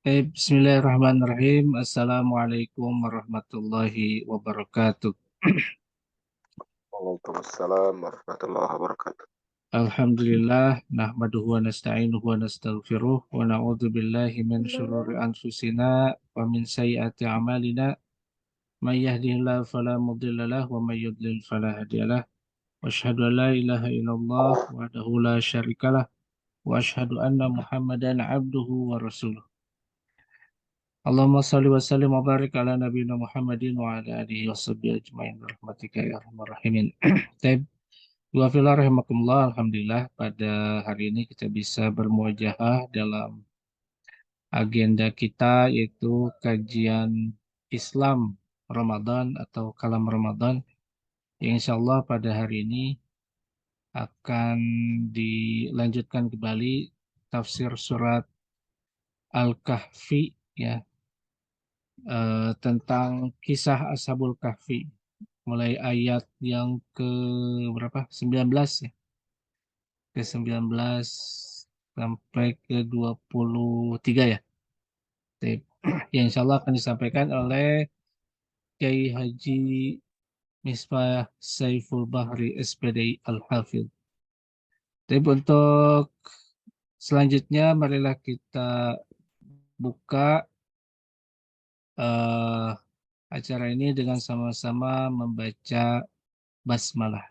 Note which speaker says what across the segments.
Speaker 1: Bismillahirrahmanirrahim. Assalamualaikum warahmatullahi wabarakatuh.
Speaker 2: Waalaikumsalam warahmatullahi wabarakatuh.
Speaker 1: Alhamdulillah, nahmaduhu wa nasta'inuhu wa nastaghfiruh wa na'udzu billahi min syururi anfusina wa min sayyiati a'malina. May yahdihillahu fala mudilla lahu wa may yudlil fala hadiyalah. Wa asyhadu an la ilaha illallah wahdahu la syarikalah wa asyhadu anna Muhammadan abduhu wa rasuluh. Allahumma salli wa sallim wa barik ala nabiyina Muhammadin wa ala alihi wa sahbihi ajma'in rahmatika ya arhamar rahimin. Taib, wa fillah rahimakumullah, alhamdulillah pada hari ini kita bisa bermuajahah dalam agenda kita yaitu kajian Islam Ramadan atau Kalam Ramadan yang insya Allah pada hari ini akan dilanjutkan kembali tafsir surat Al-Kahfi ya, tentang kisah Ashabul Kahfi mulai ayat yang ke berapa? 19 ya. Ke 19 sampai ke 23 ya. Baik. Yang insya Allah akan disampaikan oleh Kiai Haji Misbah Saiful Bahri SPD Al-Hafidh. Tapi untuk selanjutnya marilah kita buka acara ini dengan sama-sama membaca basmalah.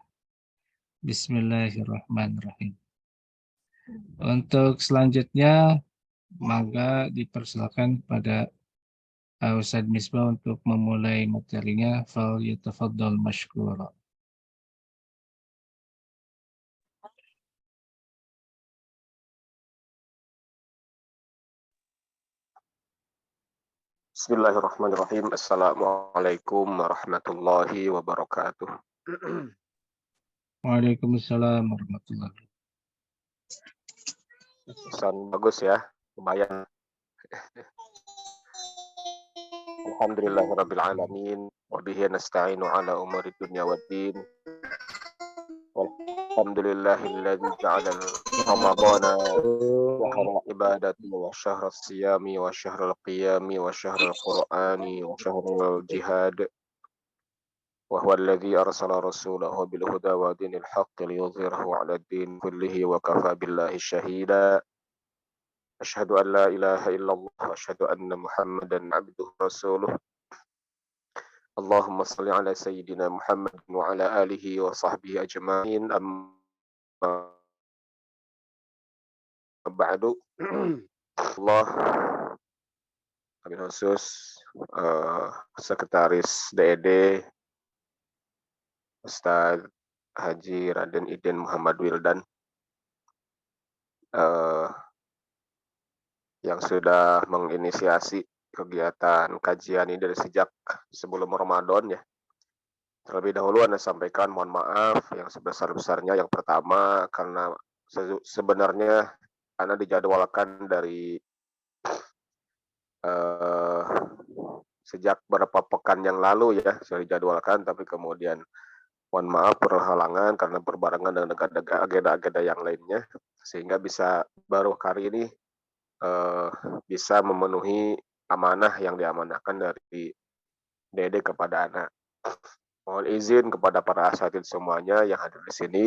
Speaker 1: Bismillahirrahmanirrahim. Untuk selanjutnya, maka dipersilakan pada Ustadz Misbah untuk memulai materinya. Fal yatafaddal mashkura.
Speaker 2: Bismillahirrahmanirrahim. Assalamualaikum warahmatullahi wabarakatuh.
Speaker 1: Waalaikumsalam warahmatullahi wabarakatuh.
Speaker 2: Pesan bagus ya, lumayan. Alhamdulillahirabbil alamin wa bihi nasta'inu ala umuri dunya waddin. Alhamdulillahilladzi ja'ala Ramadana syahrul ibadati wa syahrul siyami wa syahrul qiyami wa syahrul qur'ani wa syahrul jihad. وهو الذي أرسل رسوله بالهدى ودين الحق ليظهره على الدين كله وكفى بالله شهيدا أشهد أن لا إله إلا الله وأشهد أن محمدا عبده ورسوله اللهم صل على سيدنا محمد وعلى آله وصحبه أجمعين أما بعد Allah Kabin Khusus Sekretaris DED Ustadz Haji Raden Iden Muhammad Wildan yang sudah menginisiasi kegiatan kajian ini dari sejak sebelum Ramadan ya. Terlebih dahulu Anda sampaikan mohon maaf yang sebesar-besarnya. Yang pertama karena sebenarnya Anda dijadwalkan dari sejak beberapa pekan yang lalu ya sudah dijadwalkan, tapi kemudian mohon maaf berhalangan karena berbarengan dengan agenda-agenda yang lainnya, sehingga bisa baru hari ini bisa memenuhi amanah yang diamanahkan dari DD kepada anak. Mohon izin kepada para asatidz semuanya yang hadir di sini,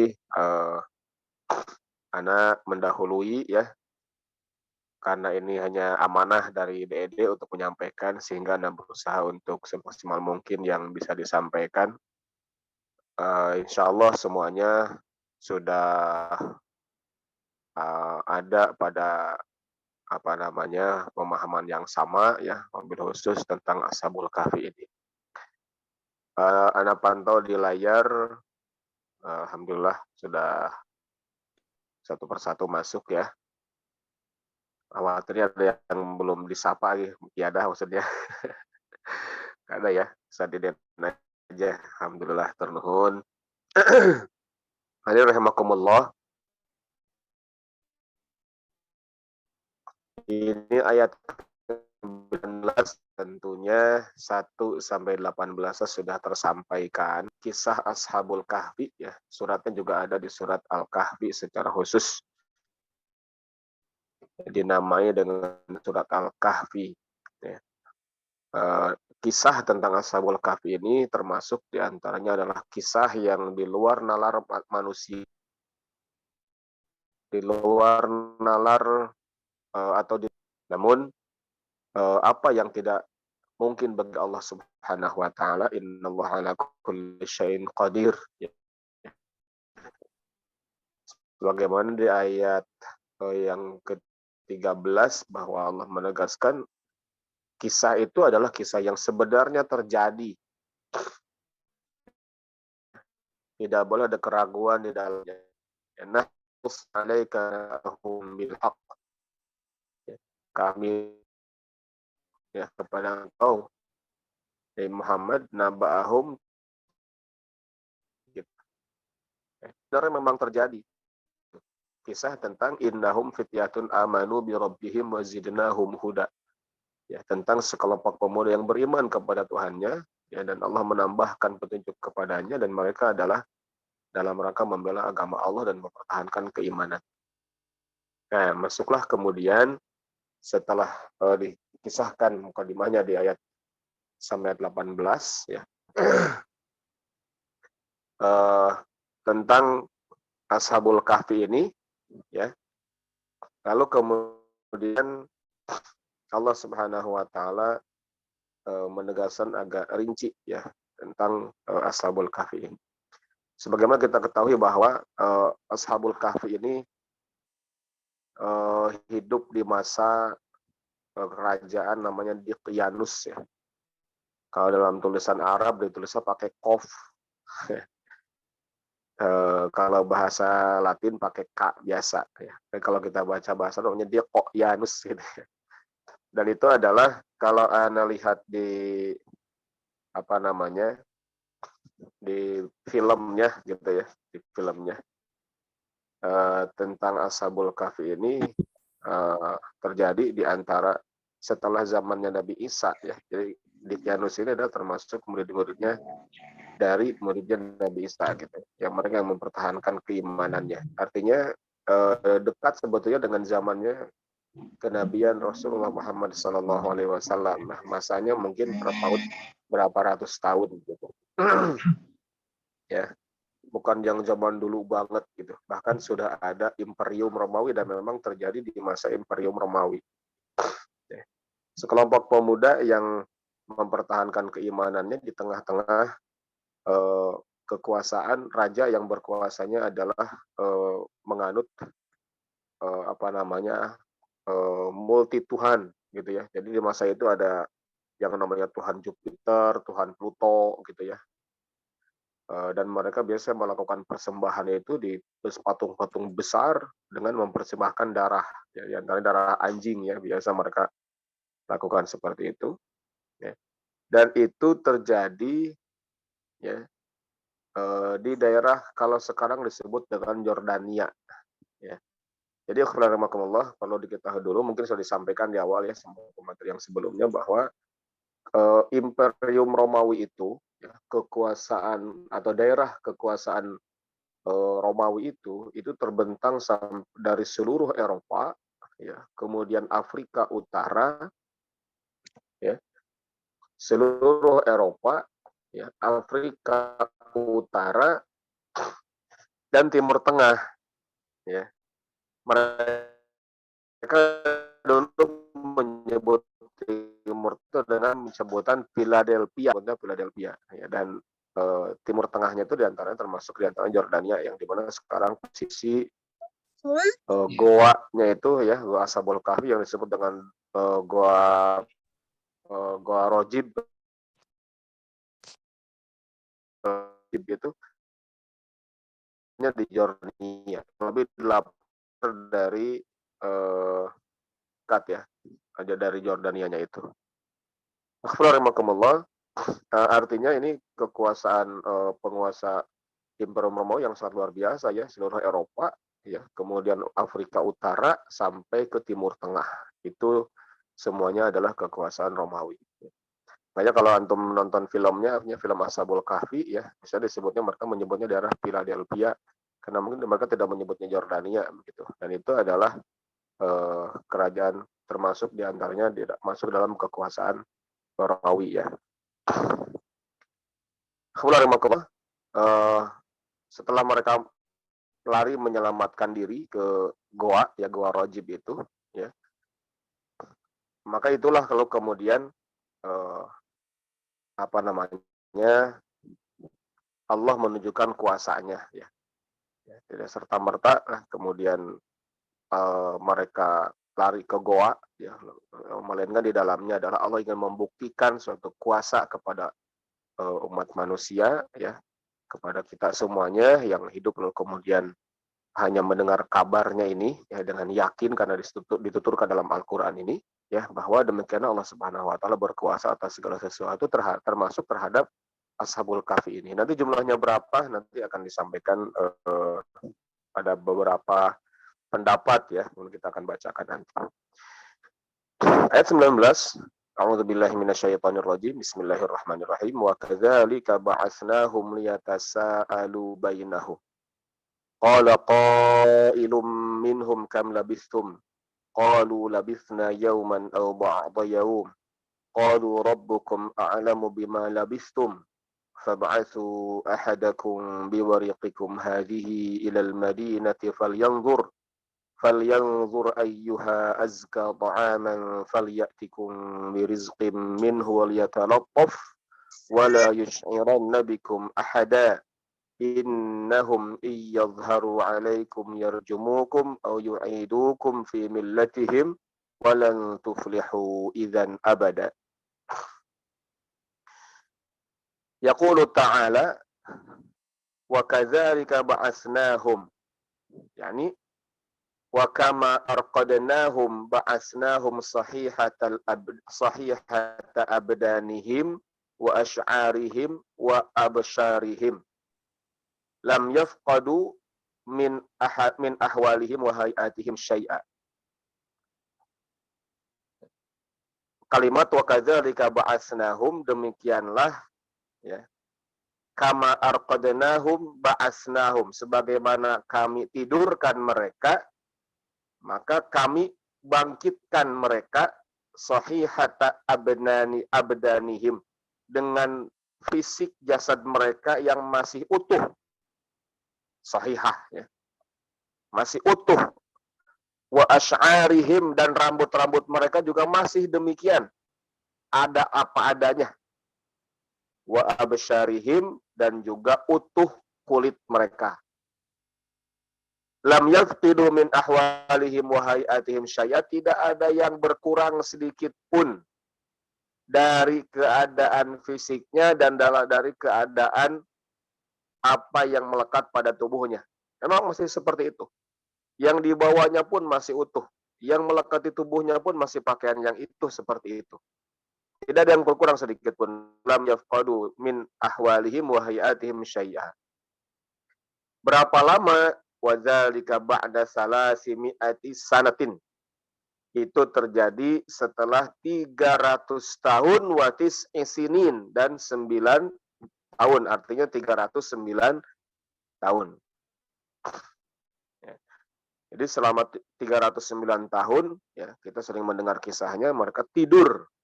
Speaker 2: anak mendahului ya, karena ini hanya amanah dari DED untuk menyampaikan, sehingga Anda berusaha untuk semaksimal mungkin yang bisa disampaikan. Insya Allah semuanya sudah ada pada pemahaman yang sama ya, wabil khusus tentang Ashabul Kahfi ini. Anda pantau di layar, alhamdulillah sudah satu persatu masuk ya. Khawatirnya ada yang belum disapa ya, ada maksudnya. Ada ya, saat ini aja. Alhamdulillah ternuhun. Hadirin rahimakumullah. Ini ayat 19 tentunya 1 sampai 18 sudah tersampaikan. Kisah Ashabul Kahfi ya, suratnya juga ada di surat Al-Kahfi secara khusus. dinamai dengan surat Al-Kahfi. Ya. Kisah tentang Ashabul Kahfi ini termasuk diantaranya adalah kisah yang di luar nalar manusia, di luar nalar namun apa yang tidak mungkin bagi Allah Subhanahu wa taala, innallaha ala kulli syai'in qadir. Ya. Bagaimana di ayat yang ke-13 bahwa Allah menegaskan kisah itu adalah kisah yang sebenarnya terjadi. Tidak boleh ada keraguan di dalamnya. Nahus alaika hum bil haqq. Kami ya kepada engkau Muhammad naba'ahum, gitu. Sebenarnya memang terjadi kisah tentang innahum fityatun amanu bi rabbihim wa zidnahum huda. Ya, tentang sekelompok pemuda yang beriman kepada Tuhannya, ya, dan Allah menambahkan petunjuk kepadanya, dan mereka adalah dalam rangka membela agama Allah dan mempertahankan keimanan. Nah, masuklah kemudian setelah dikisahkan mukadimahnya di ayat sampai 18 ya. Tentang Ashabul Kahfi ini ya. Lalu kemudian Allah Subhanahu wa taala menegaskan agak rinci ya tentang Ashabul Kahfi ini. Sebagaimana kita ketahui bahwa Ashabul Kahfi ini hidup di masa kerajaan namanya Diqyanus ya. Kalau dalam tulisan Arab ditulisnya pakai qaf. Kalau bahasa Latin pakai K biasa ya. Dan kalau kita baca bahasa namanya Diqyanus gitu. Dan itu adalah kalau Anda lihat di di filmnya gitu ya, di filmnya tentang Ashabul Kahfi ini terjadi di antara setelah zamannya Nabi Isa ya. Jadi Diqyanus ini adalah termasuk murid-muridnya dari muridnya Nabi Isa gitu. Yang mereka yang mempertahankan keimanannya. Artinya dekat sebetulnya dengan zamannya kenabian Rasulullah Muhammad SAW. Nah, masanya mungkin berapa ratus tahun gitu. Ya, bukan yang zaman dulu banget gitu. Bahkan sudah ada Imperium Romawi dan memang terjadi di masa Imperium Romawi. Ya. Sekelompok pemuda yang mempertahankan keimanannya di tengah-tengah kekuasaan raja yang berkuasanya adalah menganut multi Tuhan gitu ya. Jadi di masa itu ada yang namanya Tuhan Jupiter, Tuhan Pluto gitu ya. Dan mereka biasa melakukan persembahan itu di patung-patung besar dengan mempersembahkan darah, ya, di antara darah anjing ya, biasa mereka lakukan seperti itu. Ya. Dan itu terjadi ya di daerah kalau sekarang disebut dengan Yordania. Ya. Jadi akhirnya perlu diketahui dulu, mungkin sudah disampaikan di awal ya sama materi yang sebelumnya bahwa Imperium Romawi itu ya, kekuasaan atau daerah kekuasaan Romawi itu terbentang dari seluruh Eropa ya, kemudian Afrika Utara ya, seluruh Eropa ya, Afrika Utara dan Timur Tengah ya. Mereka dulu menyebut Timur itu dengan sebutan Philadelphia ya, dan Timur Tengahnya itu diantaranya termasuk diantaranya Jordania yang dimana sekarang posisi goanya itu ya, Goa Ashabul Kahfi yang disebut dengan Goa Rojib itu di Jordania, lebih 8 dari kat ya, aja dari Jordanianya itu. Alhamdulillah, artinya ini kekuasaan penguasa Imperium Romawi yang sangat luar biasa ya, seluruh Eropa ya, kemudian Afrika Utara sampai ke Timur Tengah. Itu semuanya adalah kekuasaan Romawi. Makanya kalau antum menonton filmnya, film Ashabul Kahfi ya, bisa disebutnya mereka menyebutnya daerah Philadelphia karena mungkin mereka tidak menyebutnya Jordania begitu. Dan itu adalah kerajaan, termasuk diantaranya masuk dalam kekuasaan Romawi ya. Setelah mereka lari menyelamatkan diri ke goa Rajib itu, ya, maka itulah kalau kemudian Allah menunjukkan kuasanya, ya. Tidak serta merta kemudian mereka lari ke goa, ya, melainkan di dalamnya adalah Allah ingin membuktikan suatu kuasa kepada umat manusia, ya, kepada kita semuanya yang hidup lalu kemudian hanya mendengar kabarnya ini, ya, dengan yakin karena dituturkan dalam Al-Quran ini, ya, bahwa demikian Allah Subhanahu Wa Taala berkuasa atas segala sesuatu, termasuk terhadap Ashabul Kahfi ini. Nanti jumlahnya berapa nanti akan disampaikan pada beberapa pendapat, ya, kita akan bacakan nanti. Ayat 19. A'udzubillahi minasyaitonirrajim. Bismillahirrahmanirrahim. Wa kadzalika ba'atsnahum liyatasaalu bainahum. Qala qailum minhum kam labithtum. Qalu labithna yawman aw ba'da yawm. Qalu rabbukum a'lamu bima labithtum. Fab'athu ahadakum biwariqikum hadhihi ila al-madinati falyanzur ayyuha azka ta'aman falyatikum birizqin minhu walyatalattaf wala yush'iranna bikum ahada innahum iyadhharu 'alaikum yarjumukum aw yu'idukum fi millatihim walan tuflihu idzan abada. Yaqulu ta'ala wa kadzalika ba'atsnahum, yani wa kama arqadnahum ba'atsnahum sahihata abdanihim wa asy'arihim wa absyarihim lam yafqadu min ahwalihim wa hayatihim syai'a. Kalimat wa kadzalika ba'atsnahum, demikianlah, ya, kama arqadnahum ba'atsnahum, sebagaimana kami tidurkan mereka, maka kami bangkitkan mereka, sahihata abdanihim, dengan fisik jasad mereka yang masih utuh, sahihah, ya, masih utuh. Wa asy'arihim, dan rambut-rambut mereka juga masih demikian, ada apa adanya. Wa absyarihim, dan juga utuh kulit mereka. Lam yafqidu min ahwalihim wa hayatihim syai'a, tidak ada yang berkurang sedikit pun dari keadaan fisiknya dan dari keadaan apa yang melekat pada tubuhnya. Memang masih seperti itu. Yang dibawanya pun masih utuh. Yang melekat di tubuhnya pun masih pakaian yang itu seperti itu. Tidak ada yang berkurang sedikit pun. Lam yafqadu min ahwalihim wa hayatihim syai'a. Berapa lama? Wa dzalika ba'da 300 sanatin. Itu terjadi setelah 300 tahun, watis isinin, dan 9 tahun, artinya 309 tahun. Ya. Jadi selama 309 tahun, ya, kita sering mendengar kisahnya, mereka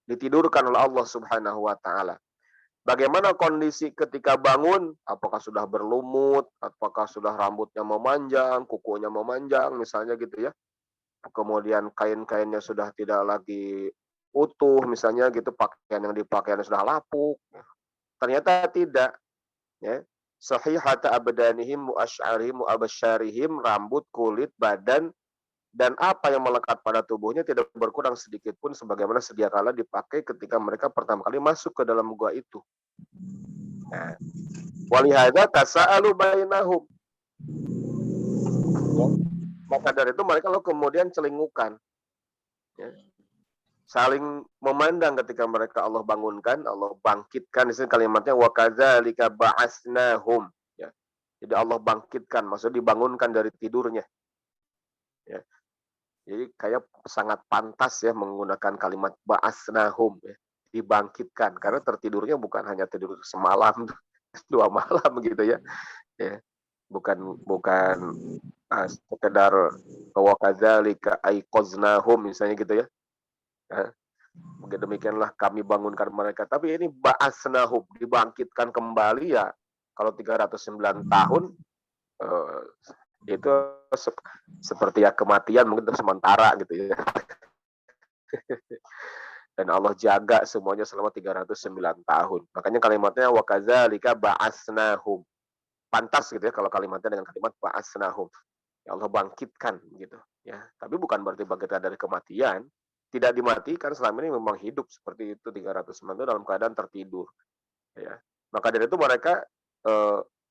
Speaker 2: ditidurkan oleh Allah Subhanahu wa Ta'ala. Bagaimana kondisi ketika bangun? Apakah sudah berlumut? Apakah sudah rambutnya memanjang, kukunya memanjang, misalnya gitu, ya. Kemudian kain-kainnya sudah tidak lagi utuh, misalnya gitu, pakaian yang dipakainya sudah lapuk. Ternyata tidak, ya. Sahihata abdanihim wa asy'arihim wa abasyarihim, rambut, kulit, badan, dan apa yang melekat pada tubuhnya tidak berkurang sedikit pun sebagaimana sedia kala dipakai ketika mereka pertama kali masuk ke dalam gua itu. Nah, walihada tasa'alu bainahum. Ya. Maka dari itu mereka kemudian celingukan, ya, saling memandang ketika mereka Allah bangunkan, Allah bangkitkan. Di sini kalimatnya wa kadzalika ba'atsnahum, ya. Jadi Allah bangkitkan, maksudnya dibangunkan dari tidurnya, ya. Jadi kayak sangat pantas, ya, menggunakan kalimat ba'atsnahum, ya, dibangkitkan, karena tertidurnya bukan hanya tidur semalam, 2 malam gitu, ya. Ya. Bukan sekedar wa kadzalika aiqaznahum misalnya gitu ya. Nah, demikianlah kami bangunkan mereka. Tapi ini ba'asnahum, dibangkitkan kembali ya. Kalau 309 tahun eh, itu seperti ya kematian mungkin untuk sementara gitu ya. Dan Allah jaga semuanya selama 309 tahun. Makanya kalimatnya wa kadzalika ba'asnahum. Pantas gitu ya kalau kalimatnya dengan kalimat ba'asnahum. Ya Allah bangkitkan gitu ya. Tapi bukan berarti bangkitkan dari kematian. Tidak dimatikan, selama ini memang hidup seperti itu 309 itu dalam keadaan tertidur ya. Maka dari itu mereka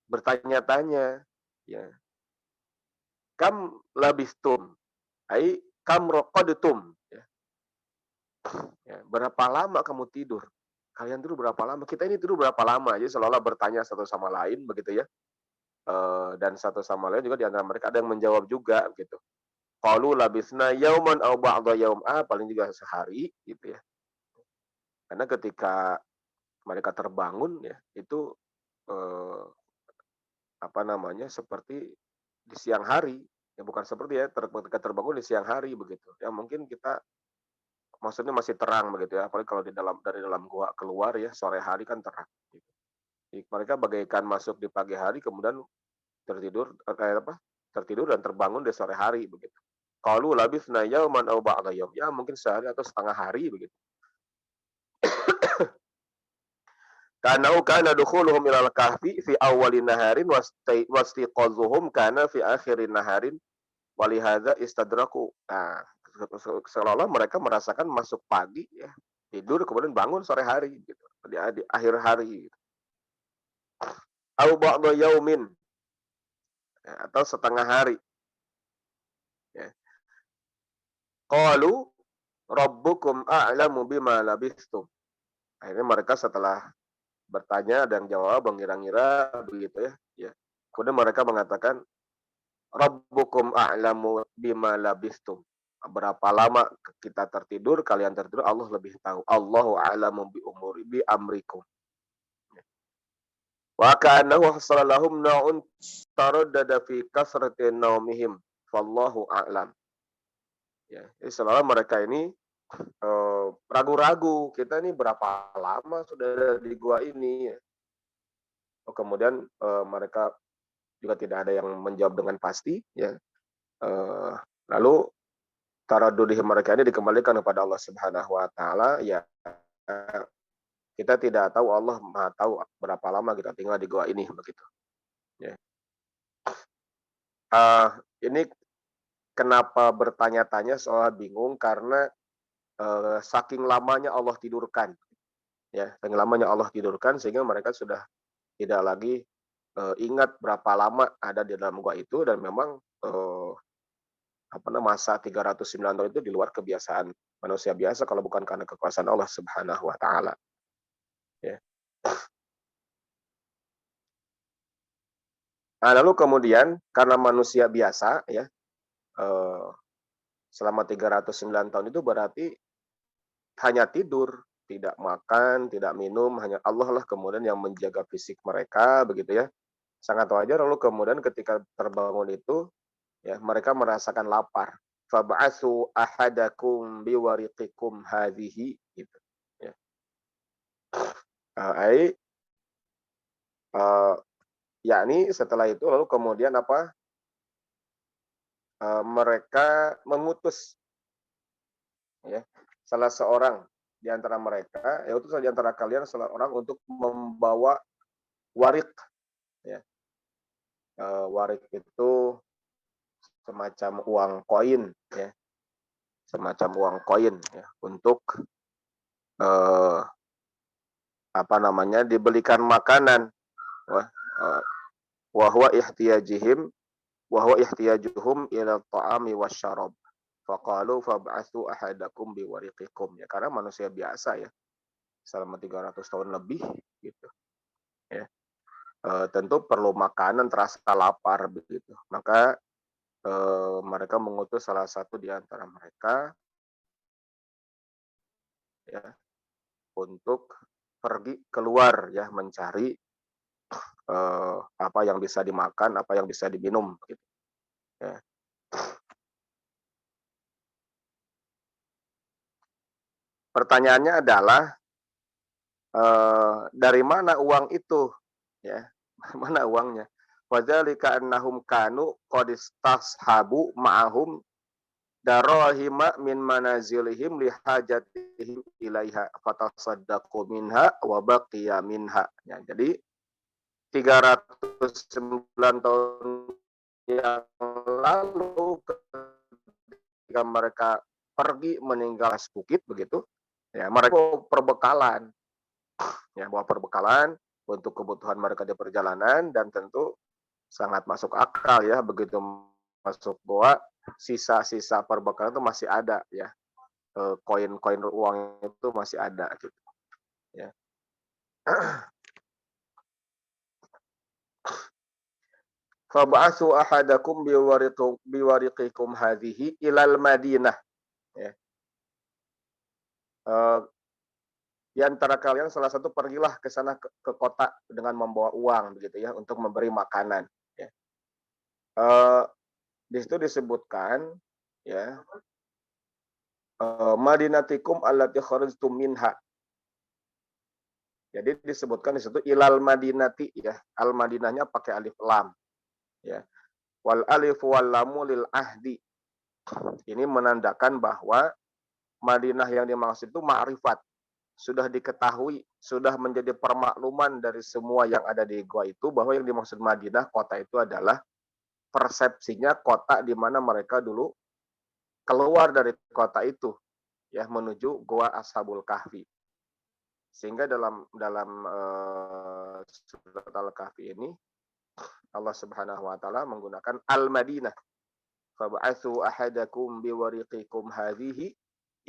Speaker 2: bertanya-tanya ya. Kam labistum ai kam raqadtum ya. Ya, berapa lama kamu tidur? Kalian tidur berapa lama? Kita ini tidur berapa lama? Jadi seolah-olah bertanya satu sama lain begitu ya. Dan satu sama lain juga di antara mereka ada yang menjawab juga gitu. Qalu labisna yauman aw ba'da yaum, paling juga sehari gitu ya. Karena ketika mereka terbangun ya, itu eh, apa namanya seperti di siang hari. Ya bukan seperti ya, ketika terbangun di siang hari begitu. Ya mungkin kita maksudnya masih terang begitu ya, apalagi kalau dari dalam gua keluar ya sore hari kan terang. Gitu. Jadi mereka bagaikan masuk di pagi hari kemudian tertidur tertidur dan terbangun di sore hari begitu. Qalu labisna yauman aw ba'da yaum. Ya mungkin sehari atau setengah hari begitu. Kana dukhuluhum ilal kahfi fi awwalin naharin wastiqazuhum kana fi akhirin naharin walihadza istadraku. Nah, seolah-olah mereka merasakan masuk pagi ya, tidur kemudian bangun sore hari gitu, di akhir hari gitu. Au ba'da yaumin ya, atau setengah hari ya. Qalu rabbukum a'lamu bima labistum. Akhirnya mereka setelah bertanya dan jawab mengira-ngira begitu ya. Ya. Kemudian mereka mengatakan rabbukum a'lamu bima labistum. Berapa lama kita tertidur, kalian tertidur, Allah lebih tahu. Allahu a'lamu bi amrikum. Wa ka'annahu hasalalahum na'un taraddada fi kasrati naumihim. Wallahu a'lam. Ya, jadi seolah mereka ini ragu-ragu, kita ini berapa lama sudah di gua ini. Kemudian mereka juga tidak ada yang menjawab dengan pasti ya. Lalu taradudih mereka ini dikembalikan kepada Allah Subhanahu wa taala ya. Kita tidak tahu, Allah Maha tahu berapa lama kita tinggal di gua ini begitu ya. Ini kenapa bertanya-tanya soal bingung karena saking lamanya Allah tidurkan ya, saking lamanya Allah tidurkan sehingga mereka sudah tidak lagi ingat berapa lama ada di dalam gua itu, dan memang masa 309 tahun itu di luar kebiasaan manusia biasa kalau bukan karena kekuasaan Allah Subhanahu wa taala. Ya. Nah, lalu kemudian karena manusia biasa ya, selama 309 tahun itu berarti hanya tidur, tidak makan, tidak minum, hanya Allah lah kemudian yang menjaga fisik mereka begitu ya. Sangat wajar lalu kemudian ketika terbangun itu ya mereka merasakan lapar. Fab'atsu ahadakum biwariqikum hadhihi gitu ya. Ai yakni setelah itu lalu kemudian mereka mengutus ya salah seorang di antara mereka, ya utus di antara kalian salah orang untuk membawa warik ya. Warik itu semacam uang koin ya, semacam uang koin ya untuk dibelikan makanan. Wah, wa huwa ihtiyajuhum ila ta'ami wasyarab. Faqalu fab'atsu ahadakum biwariqikum ya, karena manusia biasa ya selama 300 tahun lebih gitu ya. Tentu perlu makanan, terasa lapar begitu. Maka mereka mengutus salah satu di antara mereka ya untuk pergi keluar ya mencari apa yang bisa dimakan, apa yang bisa diminum gitu. Ya. Pertanyaannya adalah dari mana uang itu? Ya, mana uangnya? Wadzalika annahum kanu qad istashabu ma'ahum darahima min manazilihim lihajatihim ilaiha fatasaddaqu minha wa baqiya minha. Ya, jadi 309 tahun yang lalu ketika mereka pergi meninggal bukit begitu, ya mereka perbekalan, ya bawa perbekalan untuk kebutuhan mereka di perjalanan, dan tentu sangat masuk akal ya, begitu masuk goa sisa-sisa perbekalan itu masih ada ya, koin-koin uang itu masih ada gitu ya. Fab'atsu ahadakum biwariqikum hadhihi ilal Madinah ya. Di antara kalian salah satu pergilah ke sana ke kota dengan membawa uang begitu ya, untuk memberi makanan ya. Di situ disebutkan ya, madinatikum allati kharajtum minha. Jadi disebutkan di situ ilal madinati ya. Al Madinahnya pakai alif lam ya. Wal alif wal lamu lil ahdi. Ini menandakan bahwa Madinah yang dimaksud itu ma'rifat. Sudah diketahui, sudah menjadi permakluman dari semua yang ada di gua itu, bahwa yang dimaksud Madinah, kota itu adalah persepsinya kota di mana mereka dulu keluar dari kota itu ya, menuju gua Ashabul Kahfi. Sehingga dalam surat Al-Kahfi ini Allah Subhanahu wa taala menggunakan Al-Madinah. Fab'atsu ahadakum biwariqikum hadhihi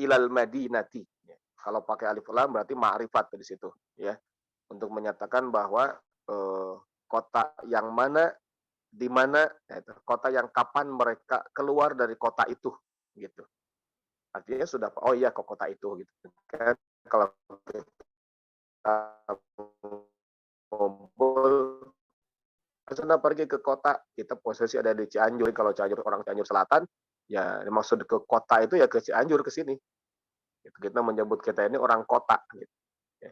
Speaker 2: ilal madinati. Kalau pakai alif lam berarti ma'rifat di situ ya, untuk menyatakan bahwa kota yang mana, di mana, kota yang kapan mereka keluar dari kota itu gitu. Artinya sudah, oh iya ke kota itu gitu kan. Kalau kita kumpul sudah pergi ke kota, kita posisi ada di Cianjur. Kalau Cianjur, orang Cianjur Selatan ya, maksud ke kota itu ya ke Cianjur, ke sini gitu. Kita menyebut kita ini orang kota gitu ya.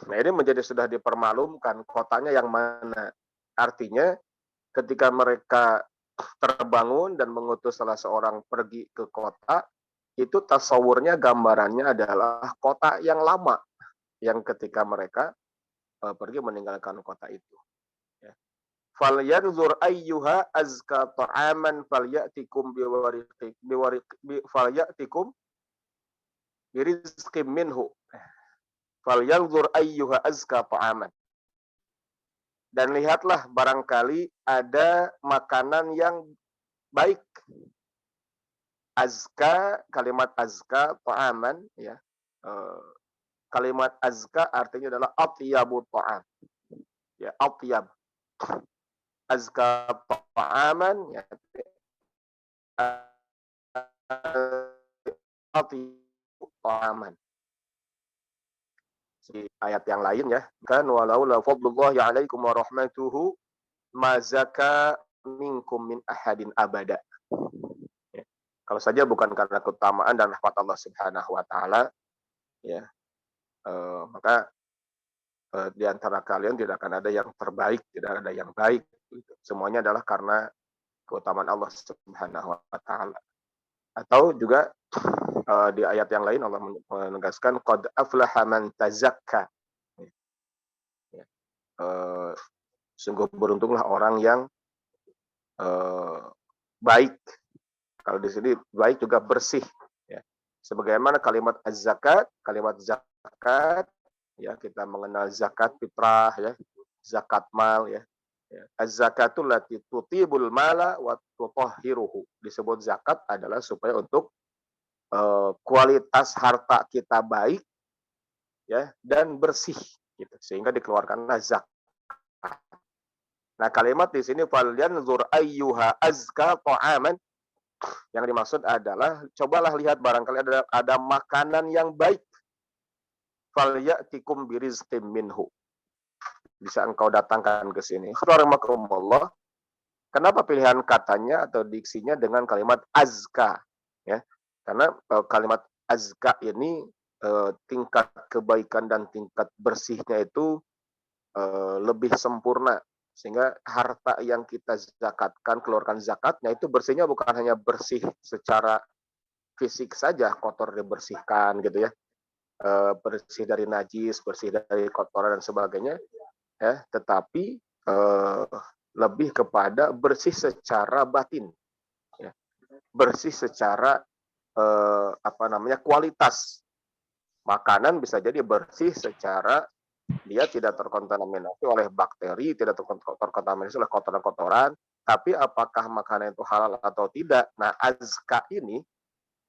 Speaker 2: Nah, ini menjadi sudah dipermaklumkan kotanya yang mana. Artinya ketika mereka terbangun dan mengutus salah seorang pergi ke kota, itu tasawurnya, gambarannya adalah kota yang lama, yang ketika mereka pergi meninggalkan kota itu ya. Falyanzur ayyuha azka ta'aman falyatikum falyatikum birizqim minhu. Falyanzur ayyuha azka ta'aman. Dan lihatlah barangkali ada makanan yang baik. Azka, kalimat azka, ta'aman ya. Kalimat azka artinya adalah atyabu ta'am. Ya, atyab. Azka ta'aman ya. Atyabu ta'aman. Di ayat yang lain ya, kan walau la fadlullahi 'alaikum wa rahmatuhu ma zaka minkum min ahadin abada. Ya. Kalau saja bukan karena keutamaan dan rahmat Allah Subhanahu wa taala ya, maka di antara kalian tidak akan ada yang terbaik, tidak ada yang baik gitu. Semuanya adalah karena keutamaan Allah Subhanahu wa taala. Atau juga di ayat yang lain Allah menegaskan qad aflaha man tazakka. Ya. Sungguh beruntunglah orang yang baik. Kalau di sini baik juga bersih ya. Sebagaimana kalimat az-zakat, kalimat zakat ya, kita mengenal zakat fitrah ya, zakat mal ya. Az-zakatul lati tutibul mala wa tutahhiruhu. Disebut zakat adalah supaya untuk kualitas harta kita baik ya, dan bersih gitu, sehingga dikeluarkanlah zakat. Nah, kalimat di sini falyanzur ayyuha azka ta'aman, yang dimaksud adalah cobalah lihat barangkali ada makanan yang baik. Falyatikum birizqim minhu. Bisa engkau datangkan ke sini. Rahmakumullah. Kenapa pilihan katanya atau diksinya dengan kalimat azka? Ya, karena kalimat azka ini tingkat kebaikan dan tingkat bersihnya itu lebih sempurna, sehingga harta yang kita zakatkan, keluarkan zakatnya itu bersihnya bukan hanya bersih secara fisik saja, kotor dibersihkan gitu ya, bersih dari najis, bersih dari kotoran dan sebagainya, ya, tetapi lebih kepada bersih secara batin, ya, bersih secara kualitas. Makanan bisa jadi bersih secara dia tidak terkontaminasi oleh bakteri, tidak terkontaminasi oleh kotoran-kotoran, tapi apakah makanan itu halal atau tidak? Nah, azka ini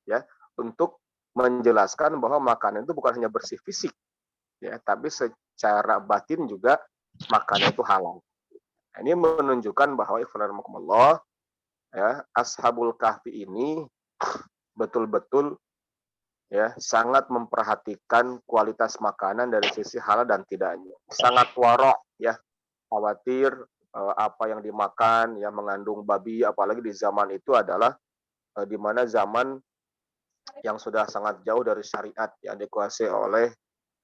Speaker 2: ya untuk menjelaskan bahwa makanan itu bukan hanya bersih fisik, ya, tapi secara batin juga makanan itu halal. Nah, ini menunjukkan bahwa Allah, ya, Ashabul Kahfi ini betul-betul ya sangat memperhatikan kualitas makanan dari sisi halal dan tidaknya. Sangat warok ya, khawatir apa yang dimakan ya mengandung babi, apalagi di zaman itu adalah di mana zaman yang sudah sangat jauh dari syariat yang dikuasai oleh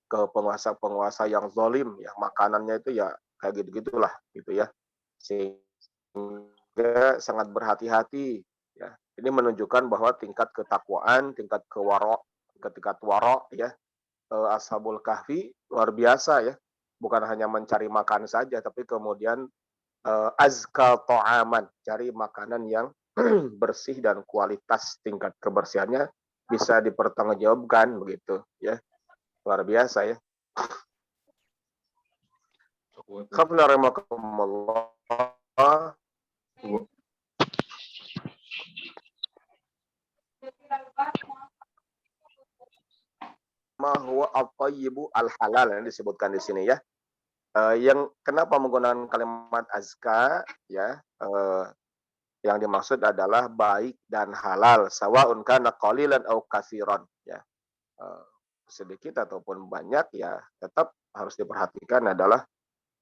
Speaker 2: ke penguasa-penguasa yang zalim ya, makanannya itu ya kayak gitu-gitulah gitu ya. Sehingga sangat berhati-hati ya. Ini menunjukkan bahwa tingkat ketakwaan, tingkat ketika warok ya, Ashabul Kahfi luar biasa ya. Bukan hanya mencari makan saja, tapi kemudian azka ta'aman, cari makanan yang bersih dan kualitas tingkat kebersihannya bisa dipertanggungjawabkan begitu ya. Luar biasa ya. Ma huwa at-thayyibu al-halal yang disebutkan di sini ya. Yang kenapa menggunakan kalimat azka ya, yang dimaksud adalah baik dan halal, sawaun kana qalilan aw katsiran ya. Sedikit ataupun banyak ya tetap harus diperhatikan adalah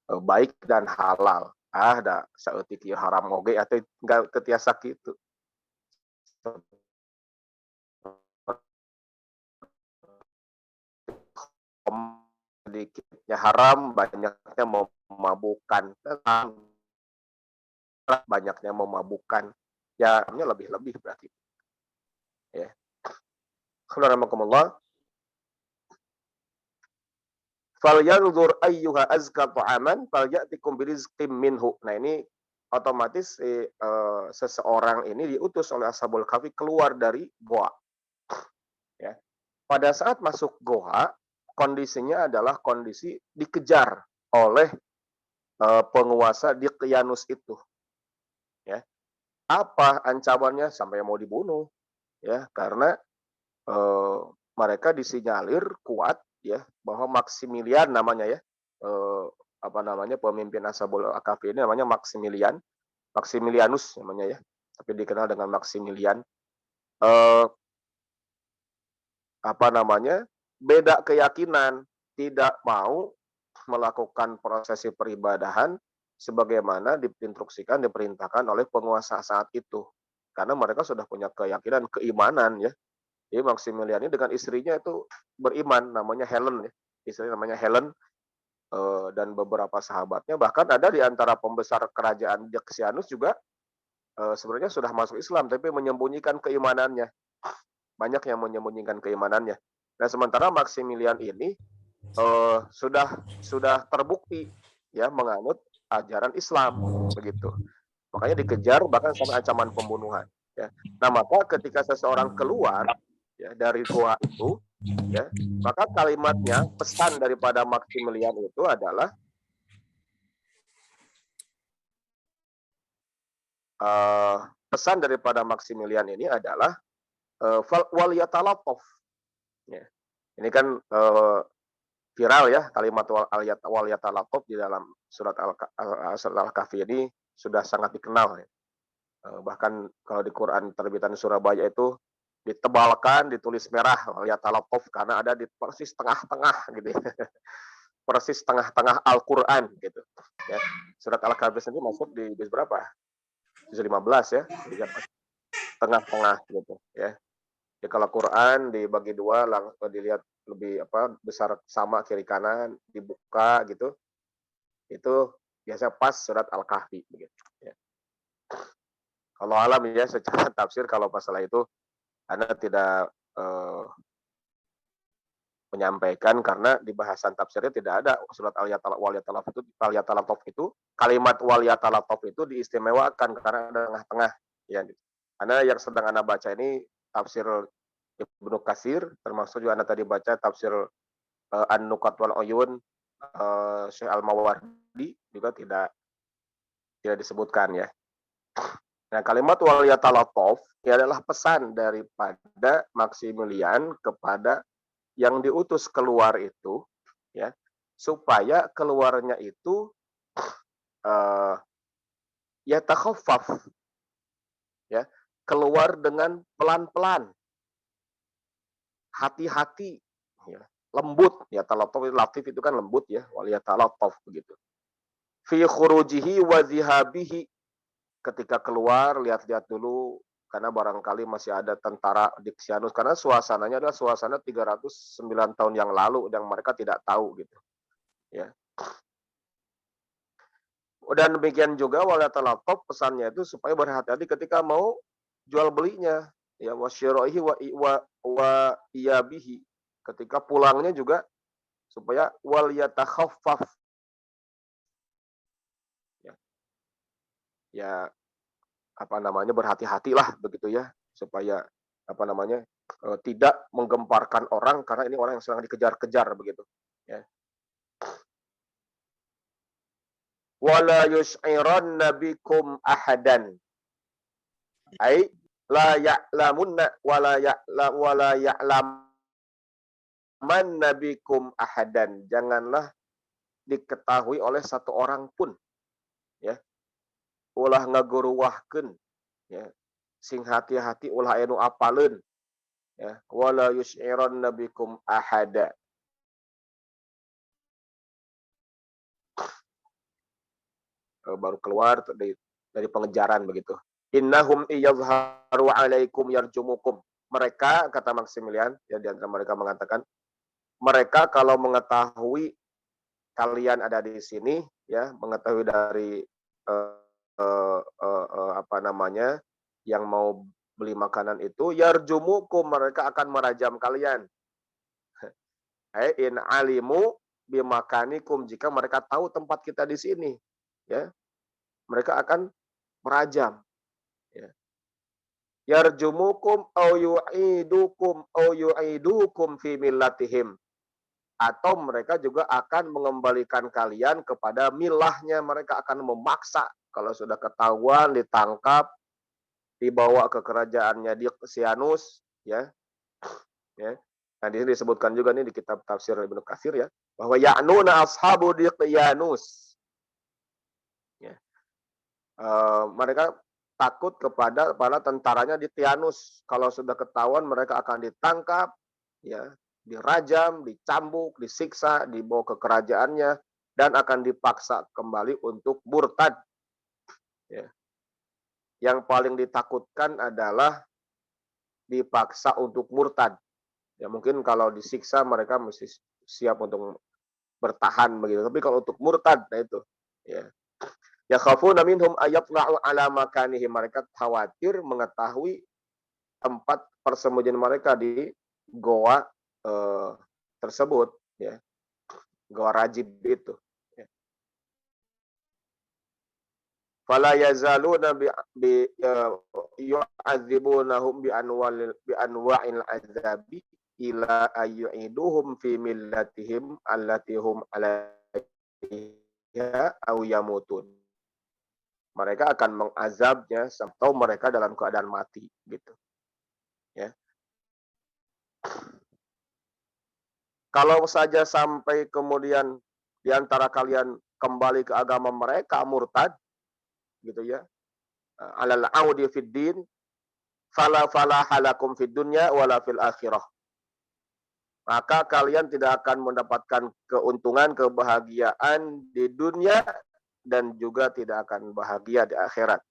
Speaker 2: baik dan halal. Da saeutik ieu haram oge atau enggak ketiasa kitu. Sedikitnya haram, banyaknya memabukkan. Banyaknya memabukkan. Ya, lebih-lebih berarti. Ya. Alhamdulillah. Falyanzur ayyuha azka ta'aman falyatikum birizqim minhu. Nah, ini otomatis seseorang ini diutus oleh Ashabul Kahfi keluar dari goa. Ya. Pada saat masuk goa, kondisinya adalah kondisi dikejar oleh penguasa Diqyanus itu. Ya. Apa ancamannya? Sampai mau dibunuh. Ya, karena mereka disinyalir kuat ya bahwa Maximilian namanya ya, pemimpin Ashabul Kahfi ini namanya Maximilianus namanya ya, tapi dikenal dengan Maximilian. Beda keyakinan, tidak mau melakukan prosesi peribadahan sebagaimana diinstruksikan, diperintahkan oleh penguasa saat itu. Karena mereka sudah punya keyakinan, keimanan ya. Jadi Maximilian ini dengan istrinya itu beriman, namanya Helen ya. Istrinya namanya Helen dan beberapa sahabatnya. Bahkan ada di antara pembesar kerajaan Diocletianus juga sebenarnya sudah masuk Islam, tapi menyembunyikan keimanannya. Banyak yang menyembunyikan keimanannya. Nah, sementara Maximilian ini sudah terbukti ya menganut ajaran Islam begitu. Makanya dikejar bahkan sampai ancaman pembunuhan. Ya. Nah, maka ketika seseorang keluar ya dari goa itu, ya, maka kalimatnya pesan daripada Maximilian itu adalah pesan daripada Maximilian ini adalah wal yatalattaf. Ya. Ini kan viral ya kalimat wal yatalattaf di dalam surat Al-Kahfi ini sudah sangat dikenal ya. Bahkan kalau di Quran terbitan Surabaya itu ditebalkan, ditulis merah wal yatalattaf karena ada di persis tengah-tengah gitu ya. Persis tengah-tengah Al-Quran gitu ya. Surat Al-Kahfi sendiri masuk di juz berapa? juz 15 ya. Jadi tengah-tengah gitu ya. Jadi kalau Quran dibagi dua, langsung dilihat lebih besar sama kiri kanan, dibuka gitu. Itu biasa pas surat Al-Kahfi begitu ya. Kalau alam ya secara tafsir kalau masalah itu Anda tidak menyampaikan karena di bahasan tafsirnya tidak ada surat Al-Yatalatof itu kalimat wal yatalatof itu diistimewakan karena ada tengah-tengah ya. Karena yang sedang Anda baca ini tafsir Ibnu Katsir, termasuk juga Anda tadi baca tafsir An-Nukat wal Uyun Syekh Al-Mawardi juga tidak disebutkan ya. Nah, kalimat wal yatalatof ini adalah pesan daripada Maximilian kepada yang diutus keluar itu ya, supaya keluarnya itu ya takhaffaf ya, keluar dengan pelan-pelan, hati-hati ya, lembut ya. Talatof latif itu kan lembut ya, wal yatalatof begitu. Fi khurujihi wa zihabihi, ketika keluar lihat-lihat dulu karena barangkali masih ada tentara Dixianus, karena suasananya adalah suasana 309 tahun yang lalu yang mereka tidak tahu gitu ya. Dan demikian juga wal yatalatof, pesannya itu supaya berhati-hati ketika mau jual belinya ya, wasyiraihi wa iyabihi, ketika pulangnya juga supaya wal yatakhaffaf ya. Ya berhati-hatilah begitu ya, supaya tidak menggemparkan orang karena ini orang yang sedang dikejar-kejar begitu ya. Wala yusy'iranna bikum ahadan, ai la ya'lamunna wala ya'lamanna bikum ahadan, janganlah diketahui oleh satu orang pun ya, ulah ngaguruwahkeun ya, sing hati-hati ulah anu apaleun ya, wala yusy'iranna bikum ahada. Baru keluar dari pengejaran begitu. Innahum iyazharu alaikum yarjumukum. Mereka, kata Maximilian, ya di antara mereka mengatakan, mereka kalau mengetahui kalian ada di sini, ya, mengetahui dari yang mau beli makanan itu, yarjumukum, mereka akan merajam kalian. In alimu bimakanikum, jika mereka tahu tempat kita di sini, ya, mereka akan merajam ya. Yarjumukum au yu'idukum fi millatihim, atau mereka juga akan mengembalikan kalian kepada milahnya, mereka akan memaksa kalau sudah ketahuan, ditangkap, dibawa ke kerajaannya Diocletianus ya. Ya. Nah, di sini disebutkan juga nih di kitab tafsir Ibnu Katsir ya, bahwa ya'nuna ashabu Diocletianus. Ya. Mereka takut kepada para tentaranya Diocletianus. Kalau sudah ketahuan mereka akan ditangkap, ya, dirajam, dicambuk, disiksa, dibawa ke kerajaannya, dan akan dipaksa kembali untuk murtad. Ya. Yang paling ditakutkan adalah dipaksa untuk murtad. Ya, mungkin kalau disiksa mereka mesti siap untuk bertahan begitu. Tapi kalau untuk murtad, nah itu, ya. Yakhafuna minhum ayatla'u ala makanihim, mereka khawatir mengetahui tempat persembunyian mereka di goa tersebut ya, goa Rajib itu ya. Fala yazaluna bi yu'adzibunahum bi anwa'il azabi ila ayyu'iduhum fi millatihim allati hum alaiha aw yamutun. Mereka akan mengazabnya sampai mereka dalam keadaan mati gitu ya. Kalau saja sampai kemudian di antara kalian kembali ke agama mereka murtad gitu ya, alal audi fid din, fala halakum fid dunya wala fil akhirah, maka kalian tidak akan mendapatkan keuntungan, kebahagiaan di dunia dan juga tidak akan bahagia di akhirat.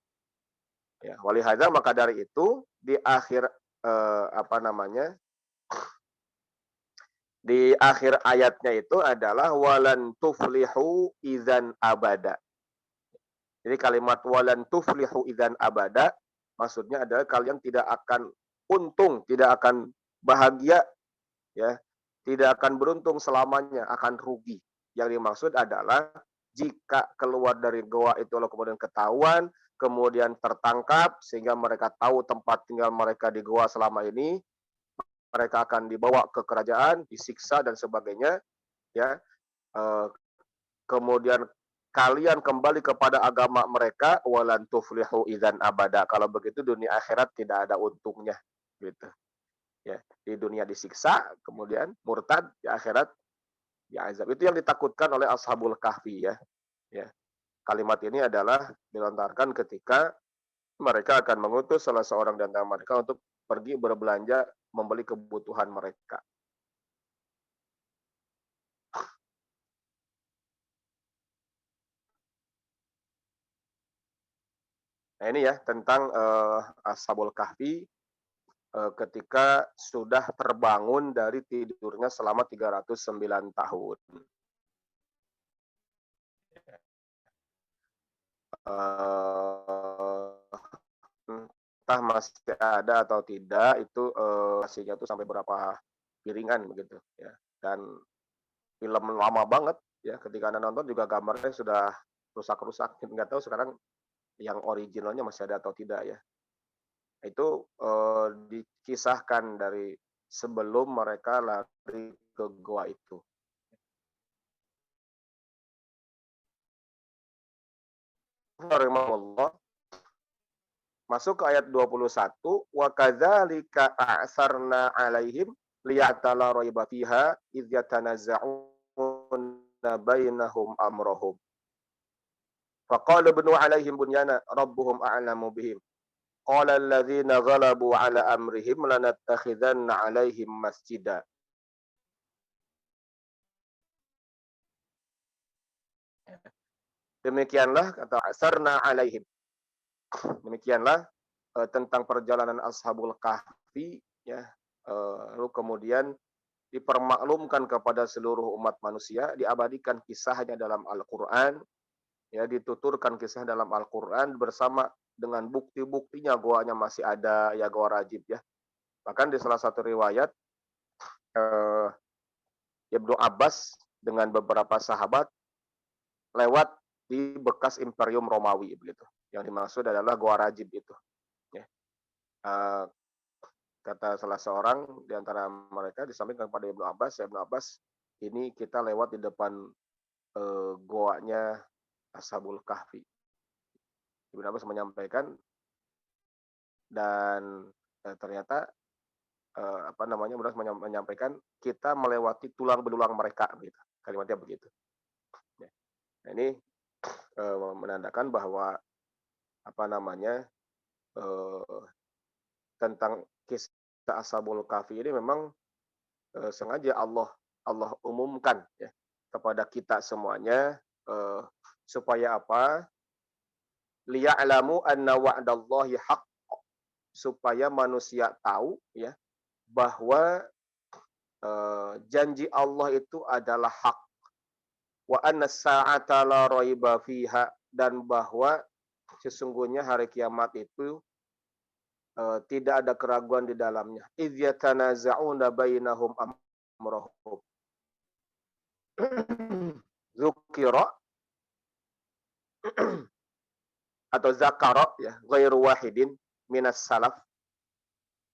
Speaker 2: Ya, walihada maka dari itu di akhir di akhir ayatnya itu adalah walan tuflihu idzan abada. Jadi kalimat walan tuflihu idzan abada maksudnya adalah kalian tidak akan untung, tidak akan bahagia, ya, tidak akan beruntung selamanya, akan rugi. Yang dimaksud adalah jika keluar dari goa itu lalu kemudian ketahuan, kemudian tertangkap sehingga mereka tahu tempat tinggal mereka di goa selama ini, mereka akan dibawa ke kerajaan, disiksa dan sebagainya, ya. Kemudian kalian kembali kepada agama mereka walan tuflihu idzan abada. Kalau begitu dunia akhirat tidak ada untungnya, gitu. Ya, di dunia disiksa, kemudian murtad, di akhirat diazab. Itu yang ditakutkan oleh Ashabul Kahfi, ya. Ya. Kalimat ini adalah dilontarkan ketika mereka akan mengutus salah seorang di antara mereka untuk pergi berbelanja membeli kebutuhan mereka. Nah ini ya tentang Ashabul Kahfi ketika sudah terbangun dari tidurnya selama 309 tahun. Entah masih ada atau tidak itu hasilnya tuh sampai berapa piringan begitu ya. Dan film lama banget ya, ketika Anda nonton juga gambarnya sudah rusak-rusak. Nggak tahu sekarang yang originalnya masih ada atau tidak ya. Itu dikisahkan dari sebelum mereka lari ke goa itu. Rahimahullah masuk ke ayat 21 wa kadzalika a'sarna 'alaihim liya'tala raiba fiha idz yatanazza'una bainahum amrahum faqala ibnu 'alaihim bunyana rabbuhum a'lamu bihim qala alladzina ghalabu 'ala amrihim lanattakhidanna 'alaihim masjida. Demikianlah kata asarna 'alaihim. Demikianlah tentang perjalanan Ashabul Kahfi ya. Lalu kemudian dipermaklumkan kepada seluruh umat manusia, diabadikan kisahnya dalam Al-Qur'an, ya, dituturkan kisah dalam Al-Qur'an bersama dengan bukti-buktinya goanya masih ada, ya goa Rajib ya. Bahkan di salah satu riwayat Ibnu Abbas dengan beberapa sahabat lewat di bekas Imperium Romawi begitu. Yang dimaksud adalah goa Rajib itu. Ya. Kata salah seorang di antara mereka disampaikan kepada Ibnu Abbas, ya Ibnu Abbas, ini kita lewat di depan goanya Ashabul Kahfi. Ibnu Abbas menyampaikan dan ternyata Ibnu Abbas menyampaikan kita melewati tulang belulang mereka, gitu. Kalimatnya begitu. Ya. Nah, ini menandakan bahwa tentang kisah Ashabul Kahfi ini memang sengaja Allah umumkan ya kepada kita semuanya supaya apa? Liya'lamu anna wa'dallahi haqq, supaya manusia tahu ya bahwa janji Allah itu adalah hak. Wa anna sa'ata la raiba fiha, dan bahwa sesungguhnya hari kiamat itu tidak ada keraguan di dalamnya. Idz yatanaza'una bainahum amrahum. Zukira atau zakara ya, ghairu wahidin minas salaf.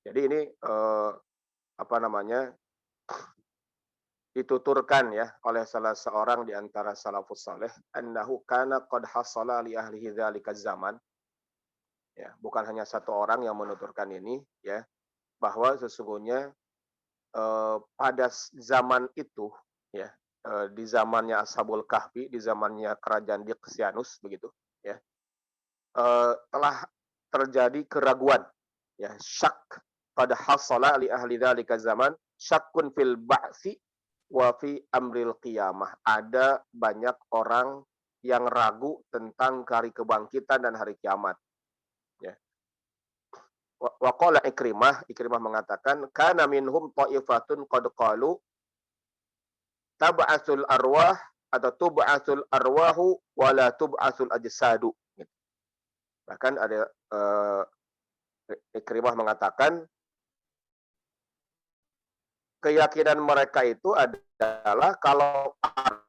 Speaker 2: Jadi ini dituturkan ya oleh salah seorang di antara salafus saleh, annahu kana qad hasala li ahlihi dzalika zaman. Ya, bukan hanya satu orang yang menuturkan ini ya, bahwa sesungguhnya pada zaman itu ya, di zamannya Ashabul Kahfi, di zamannya kerajaan Diqsianus begitu ya, telah terjadi keraguan ya, syak pada hasala li ahli dzalika zaman syakkun fil ba'si wa fi amril qiyamah. Ada banyak orang yang ragu tentang hari kebangkitan dan hari kiamat ya. wa qala Ikrimah mengatakan kana minhum ta'ifatun qad qalu tab'atsul arwah atau tub'atsul arwahu wa la tub'atsul ajsadu. Bahkan ada Ikrimah mengatakan keyakinan mereka itu adalah kalau